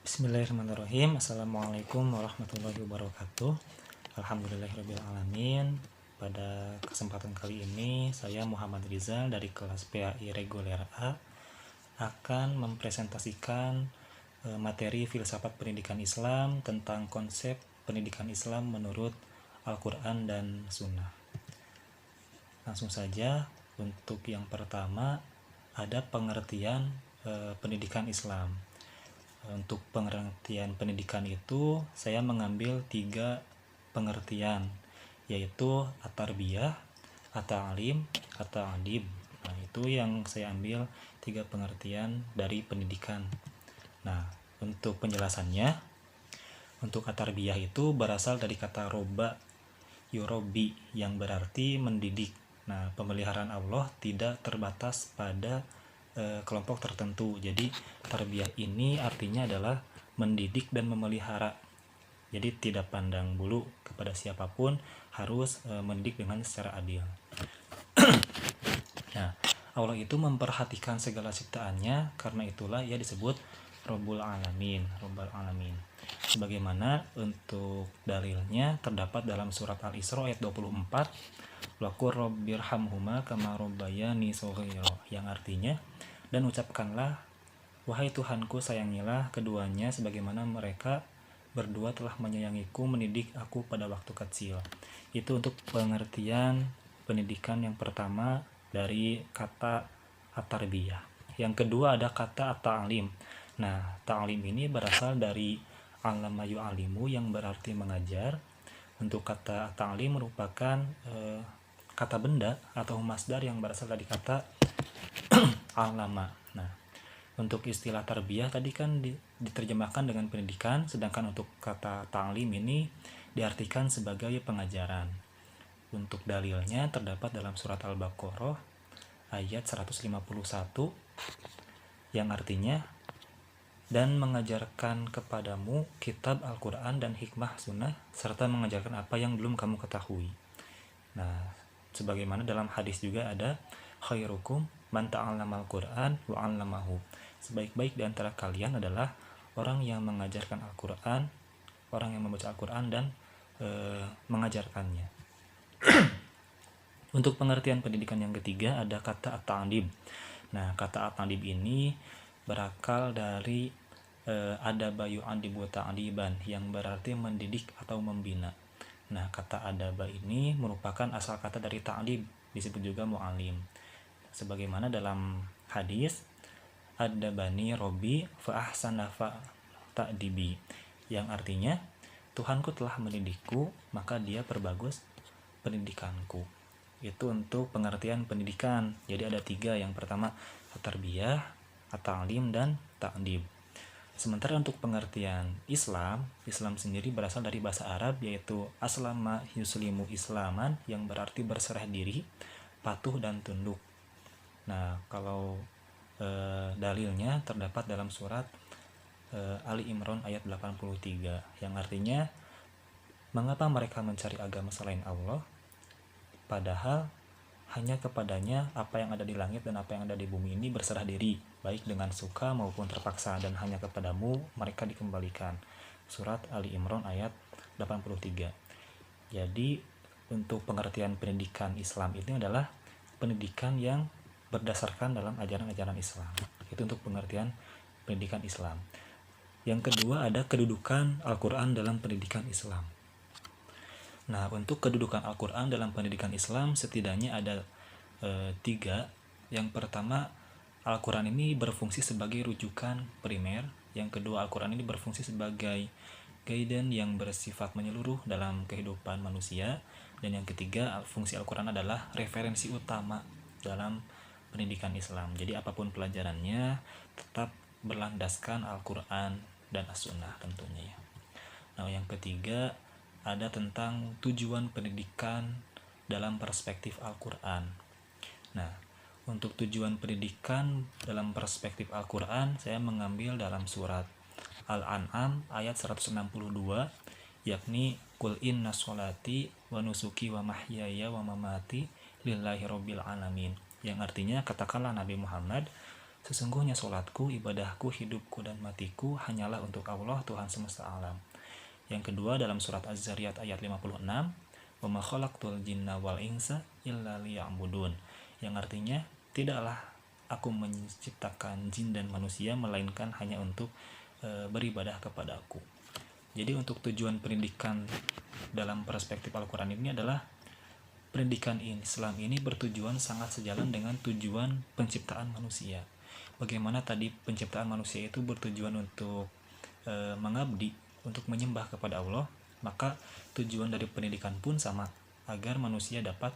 Bismillahirrahmanirrahim. Assalamualaikum warahmatullahi wabarakatuh. Alhamdulillahirrahmanirrahim. Pada kesempatan kali ini saya Muhammad Rizal dari kelas PAI Reguler A akan mempresentasikan materi filsafat pendidikan Islam tentang konsep pendidikan Islam menurut Al-Quran dan Sunnah. Langsung saja, untuk yang pertama ada pengertian pendidikan Islam. Untuk pengertian pendidikan itu saya mengambil 3 pengertian, yaitu at-tarbiyah, at-ta'lim, at-ta'dib. Nah, itu yang saya ambil 3 pengertian dari pendidikan. Nah, untuk penjelasannya, untuk at-tarbiyah itu berasal dari kata roba yurobi yang berarti mendidik. Nah, pemeliharaan Allah tidak terbatas pada kelompok tertentu. Jadi tarbiyah ini artinya adalah mendidik dan memelihara. Jadi tidak pandang bulu kepada siapapun, harus mendidik dengan secara adil. Nah, Allah itu memperhatikan segala ciptaannya, karena itulah ia disebut Rabbul Alamin, Rabbul Alamin. Sebagaimana untuk dalilnya terdapat dalam surat Al-Isra ayat 24, Waqur rabbirhamhuma kama rabbayani shaghira, yang artinya, dan ucapkanlah, wahai Tuhanku, sayangilah keduanya sebagaimana mereka berdua telah menyayangiku, mendidik aku pada waktu kecil. Itu untuk pengertian pendidikan yang pertama dari kata at-tarbiyah. Yang kedua ada kata at-ta'lim. Nah, ta'lim ini berasal dari allama yu'alimu yang berarti mengajar. Untuk kata at-ta'lim merupakan kata benda atau masdar yang berasal dari kata allama. Nah, untuk istilah tarbiyah tadi kan diterjemahkan dengan pendidikan, sedangkan untuk kata ta'lim ini diartikan sebagai pengajaran. Untuk dalilnya terdapat dalam surat Al-Baqarah ayat 151 yang artinya, dan mengajarkan kepadamu kitab Al-Quran dan hikmah sunnah, serta mengajarkan apa yang belum kamu ketahui. Nah, sebagaimana dalam hadis juga ada, khairukum man ta'allamal Qur'an wa 'allamahu. Sebaik-baik di antara kalian adalah orang yang mengajarkan Al-Qur'an, orang yang membaca Al-Qur'an dan mengajarkannya. Untuk pengertian pendidikan yang ketiga ada kata at-ta'dib. Nah, kata at-ta'dib ini berakal dari adaba yu'adibu ta'diban, yang berarti mendidik atau membina. Nah, kata adaba ini merupakan asal kata dari ta'dib, disebut juga mu'alim. Sebagaimana dalam hadis, adabani robbi fa ahsana fa ta'dibi, yang artinya, Tuhanku telah mendidikku, maka dia perbagus pendidikanku. Itu untuk pengertian pendidikan. Jadi ada 3. Yang pertama at-tarbiyah, at-ta'lim, dan ta'dib. Sementara untuk pengertian Islam sendiri berasal dari bahasa Arab, yaitu aslama yuslimu islaman, yang berarti berserah diri, patuh dan tunduk. Nah, kalau dalilnya terdapat dalam surat Ali Imran ayat 83, yang artinya, mengapa mereka mencari agama selain Allah, padahal hanya kepadanya apa yang ada di langit dan apa yang ada di bumi ini berserah diri, baik dengan suka maupun terpaksa, dan hanya kepadamu mereka dikembalikan. Surat Ali Imran ayat 83. Jadi untuk pengertian pendidikan Islam ini adalah pendidikan yang berdasarkan dalam ajaran-ajaran Islam. Itu untuk pengertian pendidikan Islam. Yang kedua ada kedudukan Al-Quran dalam pendidikan Islam. Nah, untuk kedudukan Al-Quran dalam pendidikan Islam setidaknya ada 3. Yang pertama, Al-Quran ini berfungsi sebagai rujukan primer. Yang kedua, Al-Quran ini berfungsi sebagai guidance yang bersifat menyeluruh dalam kehidupan manusia. Dan yang ketiga, fungsi Al-Quran adalah referensi utama dalam pendidikan Islam. Jadi apapun pelajarannya tetap berlandaskan Al-Quran dan As-Sunnah tentunya. Nah, yang ketiga ada tentang tujuan pendidikan dalam perspektif Al-Quran. Nah, untuk tujuan pendidikan dalam perspektif Al-Quran saya mengambil dalam surat Al-An'am ayat 162, yakni Qul inna sholati wa nusuki wa mahyaya wa mamati lillahi rabbil alamin, yang artinya, katakanlah Nabi Muhammad, Sesungguhnya sholatku, ibadahku, hidupku, dan matiku hanyalah untuk Allah, Tuhan semesta alam. Yang kedua dalam surat Az-Zariyat ayat 56, wa ma khalaqtul jinna wal insa illa liya'budun, yang artinya tidaklah aku menciptakan jin dan manusia melainkan hanya untuk beribadah kepada aku. Jadi untuk tujuan pendidikan dalam perspektif Al-Quran ini adalah pendidikan Islam ini bertujuan sangat sejalan dengan tujuan penciptaan manusia. Bagaimana tadi penciptaan manusia itu bertujuan untuk mengabdi, untuk menyembah kepada Allah, maka tujuan dari pendidikan pun sama, agar manusia dapat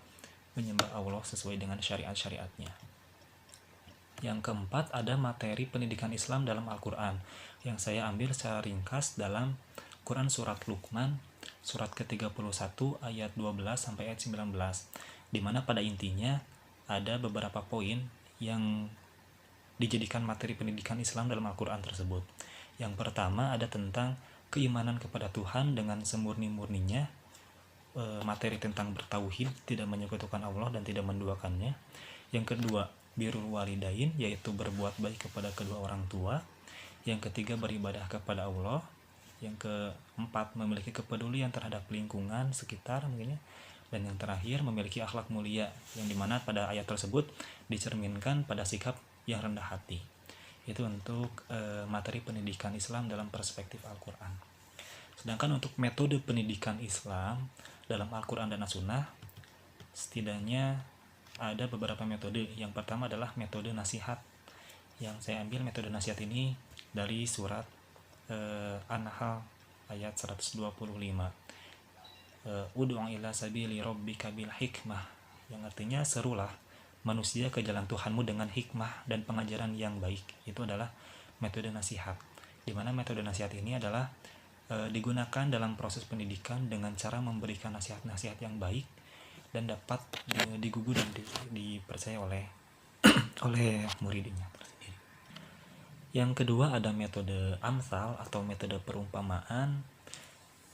menyembah Allah sesuai dengan syariat-syariatnya. Yang keempat, ada materi pendidikan Islam dalam Al-Quran, yang saya ambil secara ringkas dalam Quran Surat Luqman, surat ke-31 ayat 12 sampai ayat 19, di mana pada intinya ada beberapa poin yang dijadikan materi pendidikan Islam dalam Al-Quran tersebut. Yang pertama ada tentang keimanan kepada Tuhan dengan semurni-murninya, materi tentang bertauhid, tidak menyekutukan Allah dan tidak menduakannya. Yang kedua, birrul walidain, yaitu berbuat baik kepada kedua orang tua. Yang ketiga, beribadah kepada Allah. Yang keempat, memiliki kepedulian terhadap lingkungan sekitar mungkin ya. Dan yang terakhir, memiliki akhlak mulia, yang dimana pada ayat tersebut dicerminkan pada sikap yang rendah hati. Itu untuk materi pendidikan Islam dalam perspektif Al-Quran. Sedangkan untuk metode pendidikan Islam dalam Al-Quran dan As-Sunnah, setidaknya ada beberapa metode. Yang pertama adalah metode nasihat, yang saya ambil metode nasihat ini dari surat An-Nahl ayat 125, ud'u ila sabili rabbika bil hikmah, yang artinya serulah manusia ke jalan Tuhanmu dengan hikmah dan pengajaran yang baik. Itu adalah metode nasihat, di mana metode nasihat ini adalah digunakan dalam proses pendidikan dengan cara memberikan nasihat-nasihat yang baik dan dapat digugu dan dipercaya oleh muridnya tersendiri. Yang kedua ada metode amsal atau metode perumpamaan,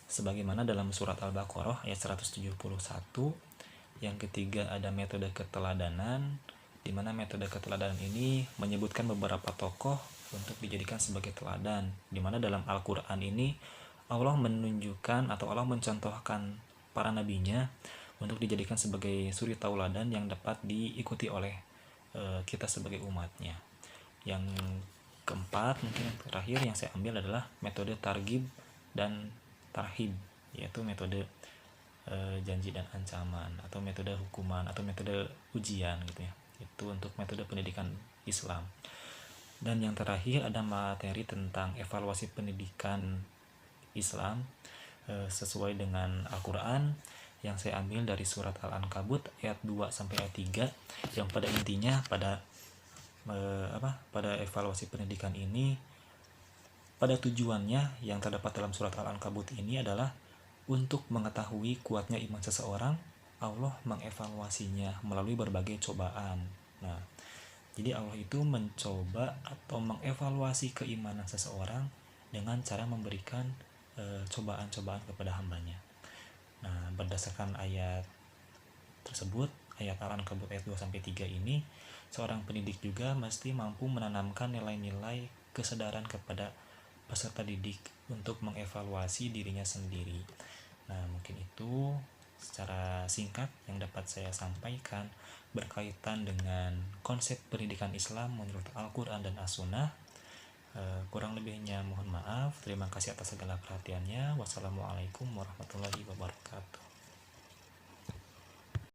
sebagaimana dalam surat Al-Baqarah ayat 171. Yang ketiga ada metode keteladanan, di mana metode keteladanan ini menyebutkan beberapa tokoh untuk dijadikan sebagai teladan, di mana dalam Al-Quran ini Allah menunjukkan atau Allah mencontohkan para nabinya untuk dijadikan sebagai suri tauladan yang dapat diikuti oleh kita sebagai umatnya. Yang keempat, mungkin yang terakhir yang saya ambil adalah metode targhib dan tarhib, yaitu metode janji dan ancaman, atau metode hukuman, atau metode ujian gitu ya. Itu untuk metode pendidikan Islam. Dan yang terakhir ada materi tentang evaluasi pendidikan Islam sesuai dengan Al-Quran, yang saya ambil dari surat Al-Ankabut ayat 2 sampai ayat 3, yang pada intinya pada evaluasi pendidikan ini, pada tujuannya yang terdapat dalam surat Al-Ankabut ini adalah untuk mengetahui kuatnya iman seseorang. Allah mengevaluasinya melalui berbagai cobaan. Nah, jadi Allah itu mencoba atau mengevaluasi keimanan seseorang dengan cara memberikan cobaan-cobaan kepada hambanya. Nah, berdasarkan ayat tersebut, ayat Al-Ankabut ayat 2-3 ini, seorang pendidik juga mesti mampu menanamkan nilai-nilai kesadaran kepada peserta didik untuk mengevaluasi dirinya sendiri. Nah, mungkin itu secara singkat yang dapat saya sampaikan berkaitan dengan konsep pendidikan Islam menurut Al-Quran dan As-Sunnah. Kurang lebihnya mohon maaf. Terima kasih atas segala perhatiannya. Wassalamualaikum warahmatullahi wabarakatuh.